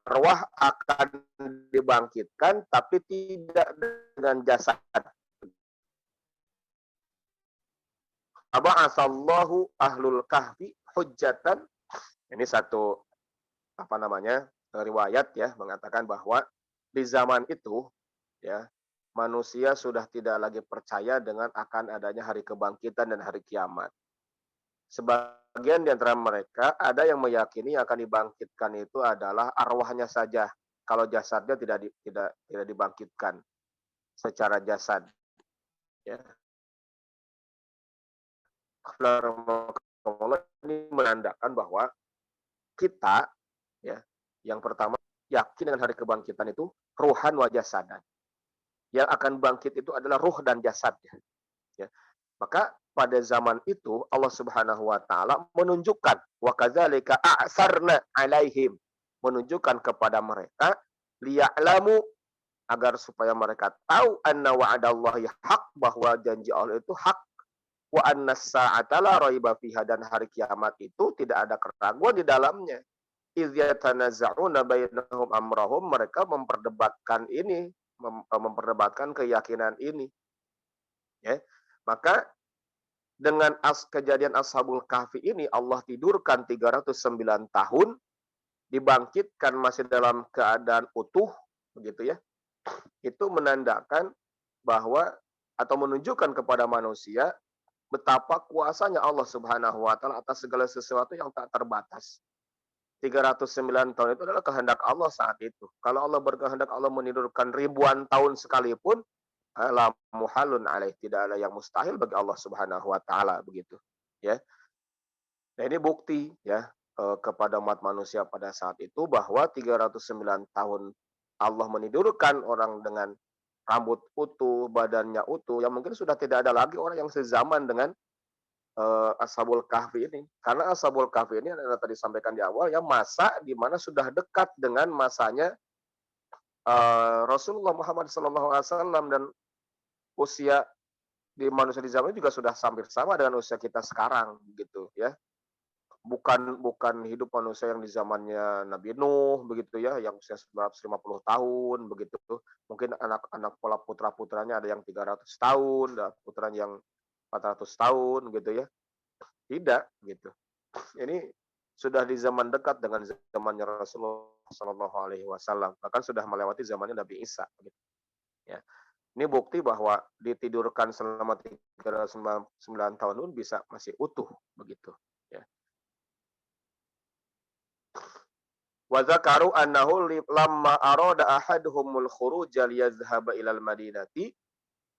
Speaker 2: arwah akan dibangkitkan tapi tidak dengan jasad. Aba'asallahu ahlul kahfi hujjatan. Ini satu riwayat ya mengatakan bahwa di zaman itu ya manusia sudah tidak lagi percaya dengan akan adanya hari kebangkitan dan hari kiamat. Sebagian di antara mereka ada yang meyakini akan dibangkitkan itu adalah arwahnya saja, kalau jasadnya tidak dibangkitkan secara jasad. Ya. Ini menandakan bahwa kita ya yang pertama yakin dengan hari kebangkitan itu ruhan wa jasadan. Yang akan bangkit itu adalah ruh dan jasadnya. Ya. Maka pada zaman itu Allah Subhanahu wa taala menunjukkan wa kadzalika a'sarna alaihim, menunjukkan kepada mereka liya'lamu, agar supaya mereka tahu anna wa'adallahi haq, bahwa janji Allah itu hak, wa anna sa'ata la raiba fiha, dan hari kiamat itu tidak ada keraguan di dalamnya. Idz yatanazza'una bainahum amrahum, mereka memperdebatkan ini, memperdebatkan keyakinan ini. Ya. Maka dengan kejadian Ashabul Kahfi ini Allah tidurkan 309 tahun, dibangkitkan masih dalam keadaan utuh, begitu ya. Itu menandakan bahwa atau menunjukkan kepada manusia betapa kuasanya Allah Subhanahu wa taala atas segala sesuatu yang tak terbatas. 309 tahun itu adalah kehendak Allah saat itu. Kalau Allah berkehendak, Allah menidurkan ribuan tahun sekalipun, la muhalun alaih, tidak ada yang mustahil bagi Allah Subhanahu wa taala, begitu ya. Nah, ini bukti ya kepada umat manusia pada saat itu bahwa 309 tahun Allah menidurkan orang dengan rambut utuh, badannya utuh, yang mungkin sudah tidak ada lagi orang yang sezaman dengan Ashabul Kahfi ini. Karena Ashabul Kahfi ini adalah tadi sampaikan di awal ya, masa di mana sudah dekat dengan masanya Rasulullah Muhammad SAW, dan usia di manusia di zaman itu juga sudah hampir sama dengan usia kita sekarang, gitu ya. Bukan hidup manusia yang di zamannya Nabi Nuh, begitu ya, yang usia 950 tahun, begitu. Mungkin anak-anak pola putra-putranya ada yang 300 tahun, ada putranya yang 400 tahun, gitu ya. Tidak, gitu. Ini sudah di zaman dekat dengan zamannya Rasulullah Shallallahu Alaihi Wasallam, bahkan sudah melewati zamannya Nabi Isa, gitu. Ya. Ini bukti bahwa ditidurkan selama 309 tahun pun bisa masih utuh, begitu. Ya. Wa zakaru annahu lamma arada ahaduhumul khuruja liyadhhaba ilal madinati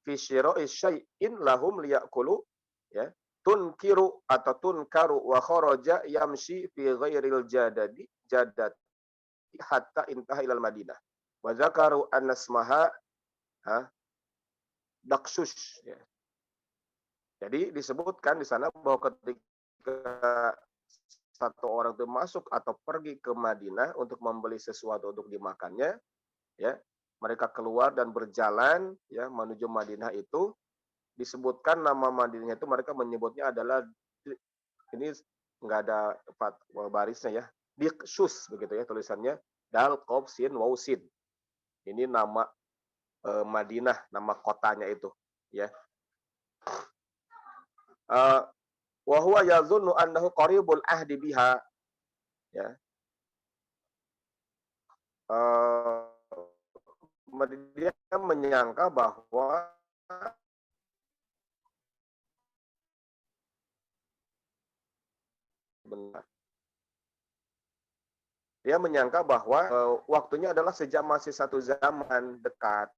Speaker 2: fi syira'i syai'in lahum liya'kulu, ya, tunkiru atau tunkaru wa kharaja yamshi fi ghairil jadati hatta intaha ilal madinah. Wa zakaru anna ismaha Daksus, ya. Jadi disebutkan di sana bahwa ketika satu orang itu masuk atau pergi ke Madinah untuk membeli sesuatu untuk dimakannya, ya, mereka keluar dan berjalan ya menuju Madinah, itu disebutkan nama Madinah itu mereka menyebutnya adalah, ini nggak ada barisnya ya, Daksus, begitu ya tulisannya, dal qaf sin waw sin. Ini nama Madinah, nama kotanya itu, ya. Wa huwa yazunnu annahu qaribul ahdi biha, ya. Dia menyangka bahwa benar. Dia menyangka bahwa waktunya adalah masih satu zaman dekat.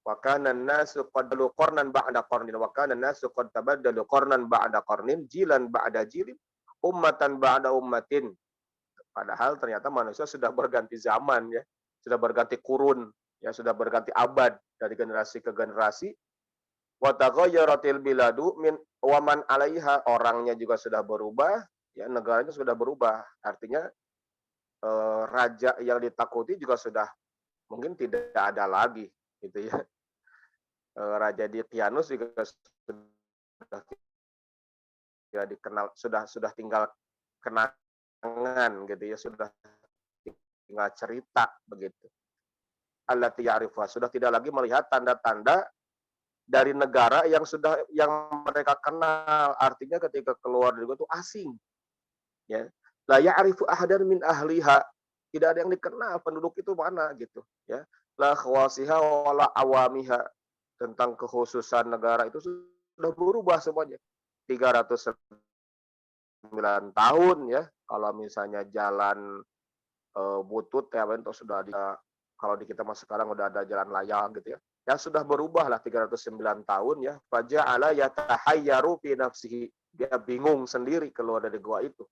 Speaker 2: Wa kana an-nasu qad qarnan ba'da qarnin wa kana an-nasu qad tabaddalu qarnan ba'da qarnin jilan ba'da jilin ummatan ba'da ummatin. Padahal ternyata manusia sudah berganti zaman ya, sudah berganti kurun ya, sudah berganti abad dari generasi ke generasi. Wa taghayyaratil biladu min wa man 'alaiha, orangnya juga sudah berubah, ya negaranya sudah berubah. Artinya raja yang ditakuti juga sudah mungkin tidak ada lagi gitu ya. Raja Diocletianus juga sudah tidak dikenal, sudah tinggal kenangan gitu ya, sudah tinggal cerita begitu. Allati ya'rifuha, sudah tidak lagi melihat tanda-tanda dari negara yang mereka kenal. Artinya ketika keluar dari itu asing, ya. La ya'rifu ahadan min ahliha, tidak ada yang dikenal penduduk itu mana gitu, ya. La khawasiha wala awamiha, tentang kekhususan negara itu sudah berubah semuanya. 309 tahun ya, kalau misalnya jalan butut ya itu sudah ada, kalau di kita mas sekarang udah ada jalan layang gitu ya. Ya sudah berubah lah 309 tahun ya. Faja'ala yatahayyaru fi nafsihi, dia bingung sendiri keluar dari gua itu.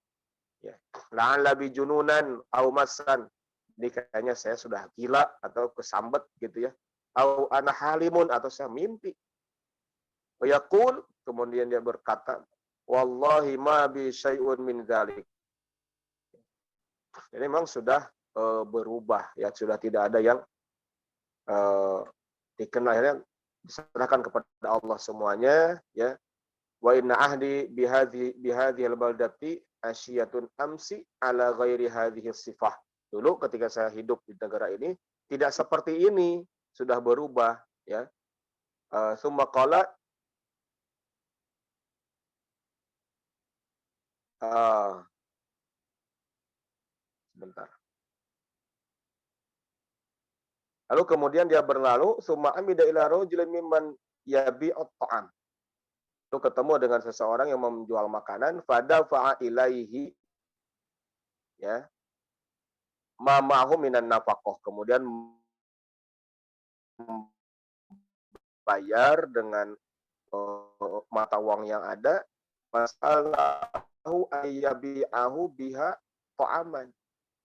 Speaker 2: Ya. La'alla bi jununan au masan, ini kayaknya saya sudah gila atau kesambet gitu ya. Au ana halimun, atau saya mimpi. Yaqul, kemudian dia berkata, wallahi ma bi syai'un min dzalik. Jadi memang sudah berubah ya, sudah tidak ada yang dikenal, akhirnya diserahkan kepada Allah semuanya ya. Wa inna ahdi bihadhi al-baldati asyiyatun amsi ala ghairi hadhihi sifah. Dulu ketika saya hidup di negara ini tidak seperti ini, sudah berubah ya. Summa qala sebentar. Lalu kemudian dia berlalu, summa amida ila rajulin mimman yabi'ut ta'am. Lalu ketemu dengan seseorang yang menjual makanan, fadafa'a ilaihi ya ma ma'hu minan nafaqah, kemudian bayar dengan mata uang yang ada, masalahu ayyabi'ahu biha ta'aman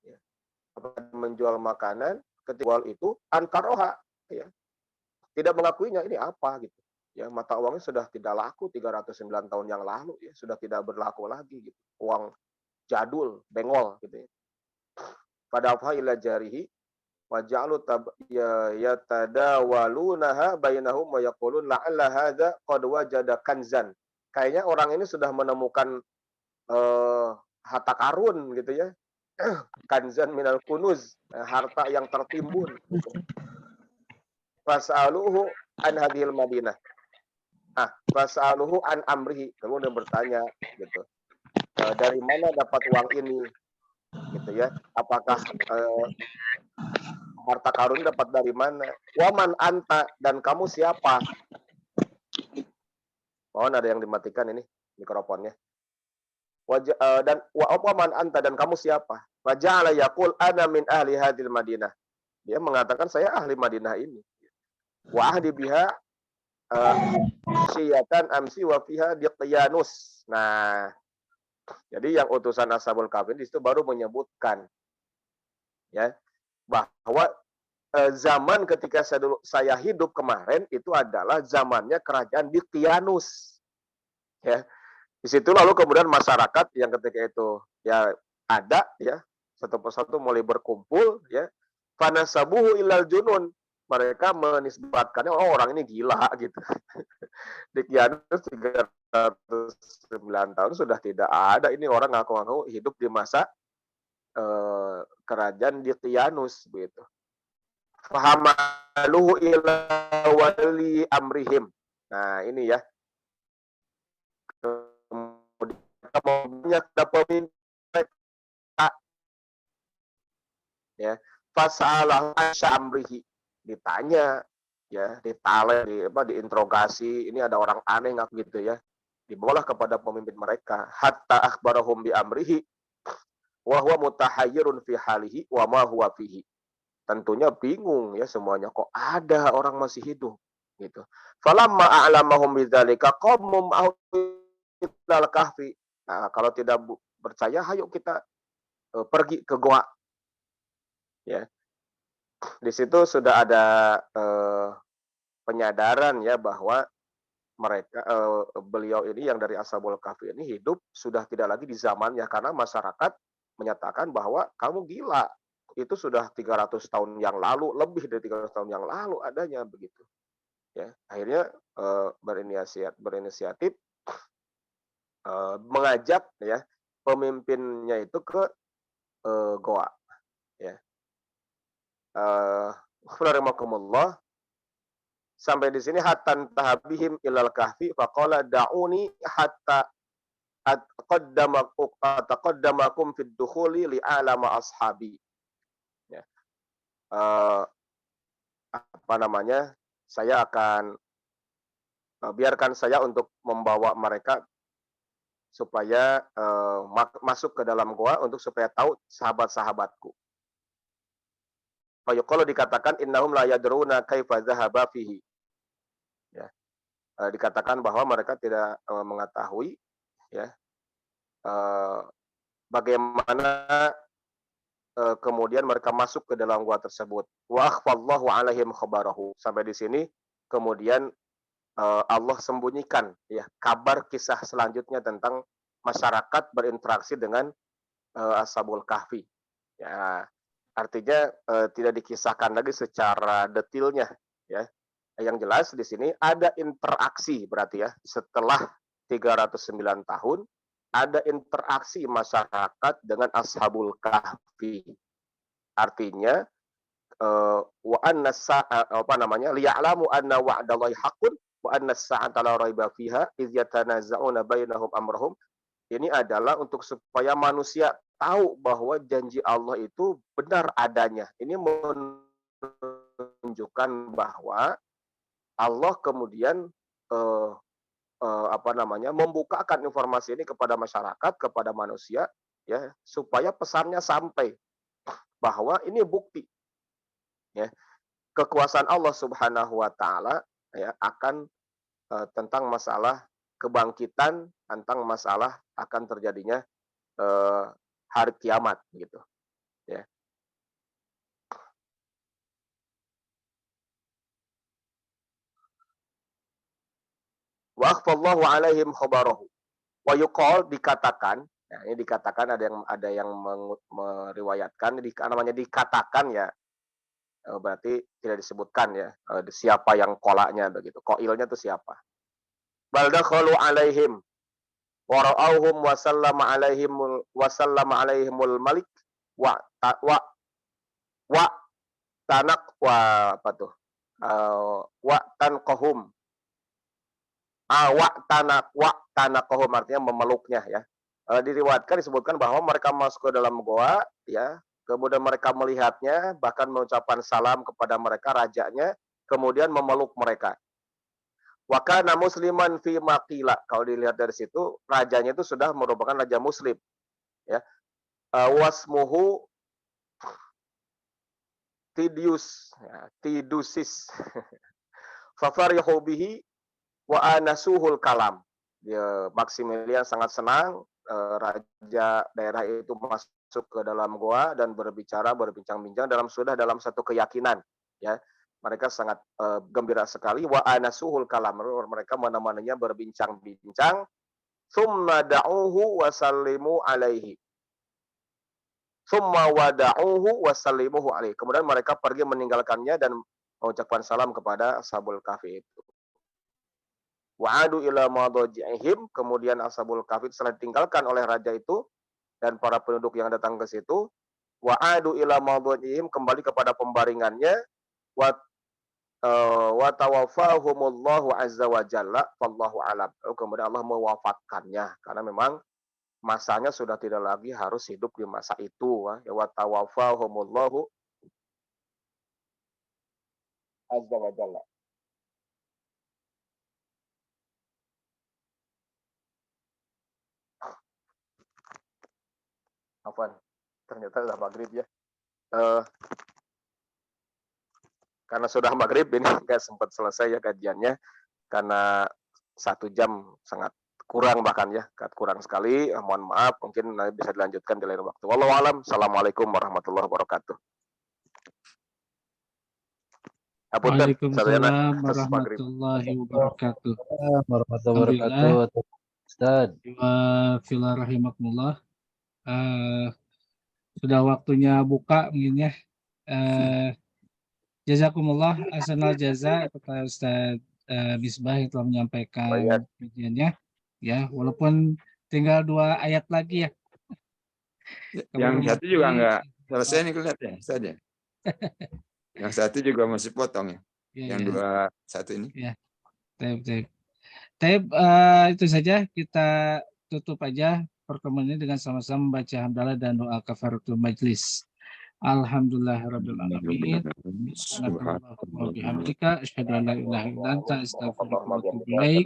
Speaker 2: ya. Menjual makanan, ketika jual itu ankaroha ya, tidak mengakuinya, ini apa gitu ya, mata uangnya sudah tidak laku 309 tahun yang lalu ya, sudah tidak berlaku lagi gitu, uang jadul bengol gitu ya. Pada ila jarihi wa ja'alu yatadawalunaha bainahum wa yaqulun la'alla hadza qad wajada kanzan, kayaknya orang ini sudah menemukan harta karun gitu ya. Kanzan minal kunuz, harta yang tertimbun. Fas'aluhu an hadhil Madinah. Fas'aluhu an amrihi, kemudian bertanya gitu. Dari mana dapat uang ini? Gitu ya. Apakah harta karun dapat dari mana? Waman anta, dan kamu siapa? Mohon ada yang dimatikan ini mikrofonnya. Dan waman anta, dan kamu siapa? Waja'ala yaqul ana min ahli hadil Madinah. Dia mengatakan saya ahli Madinah ini. Wa ahdi biha syiyatan amsi wa fiha Diocletianus. Nah, jadi yang utusan Ashabul Kahfi di situ baru menyebutkan ya bahwa zaman ketika saya hidup kemarin itu adalah zamannya kerajaan Diocletianus. Ya. Di situ lalu kemudian masyarakat yang ketika itu ya ada ya, satu persatu mulai berkumpul ya. Fanasabuhu ilal junun, mereka menisbatkannya orang ini gila gitu. Diocletianus 309 tahun sudah tidak ada, ini orang ngaku-ngaku hidup di masa kerajaan Diocletianus begitu. Fahamaluhu ila wali amrihim. Nah, ini ya. Kemudian ada pemimpin ya, fasalah syamrihi, ditanya ya, diinterogasi, ini ada orang aneh nggak gitu ya, dibawalah kepada pemimpin mereka, hatta akhbarahum bi amrihi wa huwa mutahayyirun fi halihi wa ma huwa fihi. Tentunya bingung ya semuanya, kok ada orang masih hidup gitu. Falamma a'lamahum bidzalika qammum ilal kahfi. Nah, kalau tidak percaya, ayo kita pergi ke goa. Ya, di situ sudah ada penyadaran ya bahwa beliau ini yang dari Ashabul Kahfi ini hidup sudah tidak lagi di zamannya karena masyarakat menyatakan bahwa kamu gila. Itu sudah 300 tahun yang lalu, lebih dari 300 tahun yang lalu adanya begitu. Ya, akhirnya berinisiatif mengajak ya pemimpinnya itu ke goa ya. Rahimakumullah. Sampai di sini hatta tahabihim ilal kahfi faqala da'uni hatta ataqaddamakum fid dukhuli li'alama ashabi. Ya. Apa namanya? Saya akan biarkan saya untuk membawa mereka supaya masuk ke dalam goa untuk supaya tahu sahabat-sahabatku. Fayuqalu dikatakan innahum la yadruna kaifa dhahaba fihi. Ya. Dikatakan bahwa mereka tidak mengetahui ya bagaimana kemudian mereka masuk ke dalam gua tersebut. Wa akhfallahu alaihim khabarahu. Sampai di sini kemudian Allah sembunyikan ya kabar kisah selanjutnya tentang masyarakat berinteraksi dengan Ashabul Kahfi. Ya, artinya tidak dikisahkan lagi secara detailnya ya. Yang jelas di sini ada interaksi berarti ya setelah 309 tahun ada interaksi masyarakat dengan Ashabul Kahfi. Artinya wa anna apa namanya liya'lamu anna wa'dallahi haqqun wa anna as-sa'ata la raiba fiha idz yatanaza'una bainahum amrahum. Ini adalah untuk supaya manusia tahu bahwa janji Allah itu benar adanya. Ini menunjukkan bahwa Allah kemudian apa namanya membukakan informasi ini kepada masyarakat, kepada manusia ya, supaya pesannya sampai bahwa ini bukti ya kekuasaan Allah Subhanahu wa taala ya akan tentang masalah kebangkitan, tentang masalah akan terjadinya hari kiamat gitu ya. Wa akhfallahu alaihim khabarahu. Wa yuqal dikatakan, ya ini dikatakan ada yang meriwayatkan namanya dikatakan ya. Berarti tidak disebutkan ya siapa yang kolaknya begitu. Qailnya itu siapa? Bal dakhalu alaihim wa ra'awhum wa sallama alaihimul malik wa tanak wa apa tuh? Wa tanqahum wa tanaqahum artinya memeluknya ya. Diriwayatkan disebutkan bahwa mereka masuk ke dalam goa ya, kemudian mereka melihatnya bahkan mengucapkan salam kepada mereka rajanya, kemudian memeluk mereka. Wa kana musliman fi maqila. Kalau dilihat dari situ rajanya itu sudah merupakan raja muslim ya. Wasmuhu Tidusis. Fafarihu bihi wa anasuhul kalam. Maximilian sangat senang raja daerah itu masuk ke dalam goa dan berbincang-bincang dalam satu keyakinan ya. Mereka sangat gembira sekali wa anasuhul kalam. Mereka menemaninya berbincang-bincang. Tsumma da'uhu wa sallimu alaihi. Tsumma wada'uhu wa sallimuhu alaihi. Kemudian mereka pergi meninggalkannya dan mengucapkan salam kepada Ashabul Kahfi itu. Wa'adu ila madaji'ihim, kemudian Ashabul Kahfi setelah ditinggalkan oleh raja itu dan para penduduk yang datang ke situ, wa'adu ila madaji'ihim, kembali kepada pembaringannya, wa tawaffahumullahu azza wa jalla wallahu alam. Kemudian Allah mewafatkannya karena memang masanya sudah tidak lagi harus hidup di masa itu ya. Wa tawaffahumullahu azza wa jalla. Afwan, ternyata sudah maghrib ya. Karena sudah maghrib ini nggak sempat selesai ya kajiannya karena 1 jam sangat kurang bahkan ya, kurang sekali. Mohon maaf, mungkin nanti bisa dilanjutkan di lain waktu. Wallahu alam. Assalamualaikum warahmatullahi wabarakatuh. Apunten, sadayana
Speaker 1: Waalaikumsalam
Speaker 2: atas maghrib.
Speaker 1: warahmatullahi wabarakatuh.
Speaker 3: Warahmatullahi
Speaker 1: Alhamdulillah.
Speaker 3: wabarakatuh. Ustaz.
Speaker 1: Wa fila rahimakumullah. Sudah waktunya buka mungkin ya. Jazakumullah ahsanal jaza kepada Ustaz Misbah yang telah menyampaikan
Speaker 2: Baik.
Speaker 1: kajiannya. Ya, walaupun tinggal 2 ayat lagi ya.
Speaker 4: Yang
Speaker 1: Kalau
Speaker 4: satu juga
Speaker 1: mati,
Speaker 4: enggak selesai nih kelihatannya saja. Yang satu juga masih potong ya.
Speaker 1: ya,
Speaker 4: Yang
Speaker 1: ya.
Speaker 4: 21 ini.
Speaker 1: Taib, itu saja, kita tutup aja pertemuan ini dengan sama-sama membaca hamdalah dan doa kafaratul majlis. Alhamdulillahirabbil alamin. Subhanallah wa bihamdika asyhadu an la ilaha illa anta astaghfiruka wa atubu ilaik.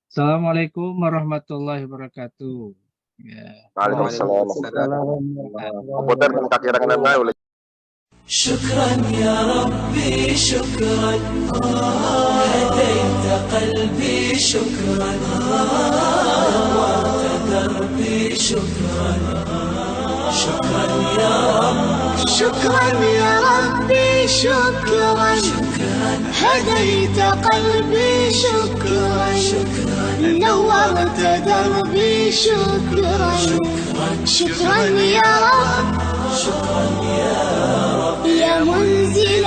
Speaker 1: Assalamualaikum warahmatullahi wabarakatuh. Ya.
Speaker 2: Waalaikumsalam. Apunten kan kaki ranganan na ulit.
Speaker 5: شكرا يا ربي شكرا هديت قلبي شكرا نورت دربي شكرا شكرا يا رب
Speaker 6: شكرا يا ربي شكرا هديت قلبي شكرا نورت دربي شكرا شكرا يا رب
Speaker 5: شكرا يا رب
Speaker 6: يا منزل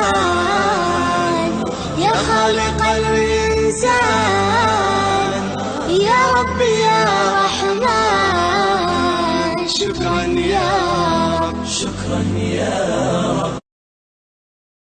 Speaker 6: القرآن يا خالق الإنسان يا رب يا رحمن شكرا يا رب
Speaker 5: شكرا يا رب